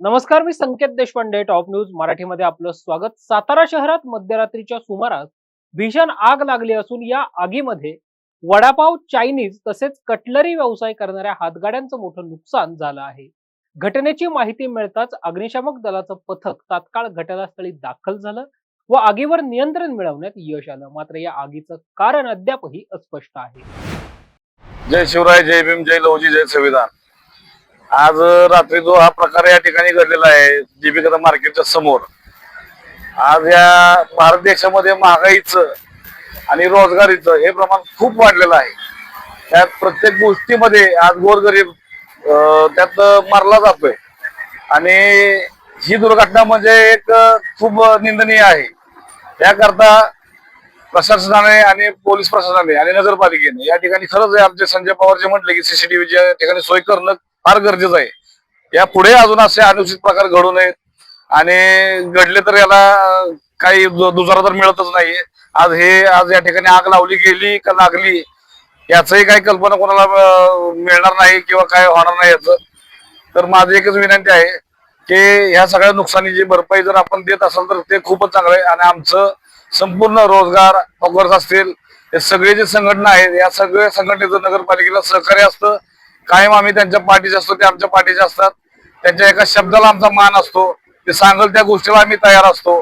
नमस्कार, मी संकेत Deshpande. Top news मराठीमध्ये आपलं स्वागत. सातारा शहरात मध्यरात्रीच्या सुमारास भीषण आग लागली असून या आगीमध्ये वडापाव, चायनीज तसेच कटलरी व्यवसाय करणाऱ्या हातगाड्यांचं मोठं नुकसान झालं आहे. घटनेची माहिती मिळताच अग्निशामक दलाचं पथक तात्काळ घटनास्थळी दाखल झालं व आगीवर नियंत्रण मिळवण्यात यश आलं. मात्र या आगीचं कारण अद्यापही अस्पष्ट आहे. जय शिवराय, जय भीम, जय लवजी, जय संविधान. आज रात्री जो हा प्रकार या ठिकाणी घडलेला आहे दीपिका मार्केटच्या समोर, आज या भारत देशामध्ये महागाईचं आणि रोजगारीचं हे प्रमाण खूप वाढलेलं आहे. त्यात प्रत्येक गोष्टीमध्ये आज गोरगरीब त्यात मारला जातोय आणि ही दुर्घटना म्हणजे एक खूप निंदनीय आहे. त्याकरता प्रशासनाने आणि पोलीस प्रशासनाने आणि नगरपालिकेने या ठिकाणी खरंच आमचे संजय पवार जे म्हटले की सीसीटीव्हीच्या ठिकाणी सोय करणं फार गरजेचं आहे. या पुढे अजून असे अनुचित प्रकार घडू नयेत आणि घडले तर याला काही दुजारा तर मिळतच नाहीये. आज या ठिकाणी आग लावली गेली का लागली याचंही काही कल्पना कोणाला मिळणार नाही किंवा काय होणार नाही याचं. तर माझी एकच विनंती आहे की ह्या सगळ्या नुकसानीची भरपाई जर आपण देत असाल तर ते खूपच चांगलं आहे. आणि आमचं संपूर्ण रोजगार ऑफर्स असतील, हे सगळे जे संघटना आहेत या सगळ्या संघटनेचं नगरपालिकेला सहकार्य असतं. कायम आम्ही त्यांच्या पाठीचे असतो, ते आमच्या पाठीचे असतात. त्यांच्या एका शब्दाला आमचा मान असतो, ते सांगल त्या गोष्टीला आम्ही तयार असतो.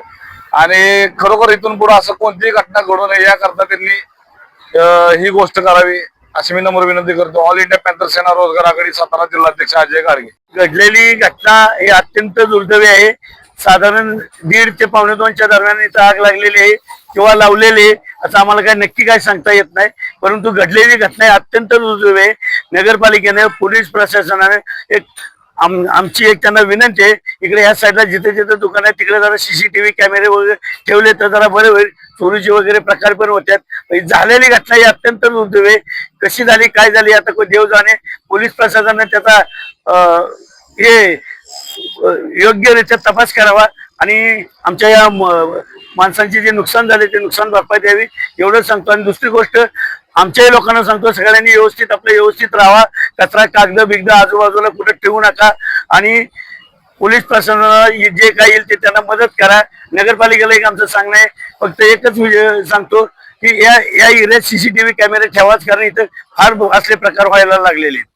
आणि खरोखर इथून पुढे असं कोणतीही घटना घडू नये याकरता त्यांनी ही गोष्ट करावी अशी मी नम्र विनंती करतो. ऑल इंडिया पॅंथर सेना रोजगार आघाडी सातारा जिल्हाध्यक्ष अजय गाडगे. घडलेली घटना ही अत्यंत दुर्दैवी आहे. साधारण 1:30 ते 1:45च्या दरम्यान इथं आग लागलेली आहे किंवा लावलेली आहे असं आम्हाला काय नक्की काय सांगता येत नाही, परंतु घडलेली घटना अत्यंत दुर्दैवी आहे. नगरपालिकेने, पोलीस प्रशासनाने आमची एक त्यांना विनंती आहे, इकडे या साईडला जिथे जिथे दुकान आहे तिकडे जरा सीसीटीव्ही कॅमेरे वगैरे ठेवले तर जरा बरे होईल. चोरीचे वगैरे प्रकार पण होत्यात. झालेली घटना ही अत्यंत दुर्दैवी आहे. कशी झाली, काय झाली आता कोण देव जाणे. पोलीस प्रशासनाने त्याचा हे योग्यरित्या तपास करावा आणि आमच्या या माणसांचे जे नुकसान झाले ते नुकसान भरपाई द्यावी एवढंच सांगतो. आणि दुसरी गोष्ट आमच्याही लोकांना सांगतो, सगळ्यांनी व्यवस्थित राहावा. कचरा, कागद बिगद आजूबाजूला कुठे ठेवू नका आणि पोलीस प्रशासनाला जे काही येईल ते त्यांना मदत करा. नगरपालिकेला एक आमचं सांगणं आहे, फक्त एकच सांगतो की या एरियात सीसीटीव्ही कॅमेरे ठेवाच, कारण इथं फार असले प्रकार व्हायला लागलेले.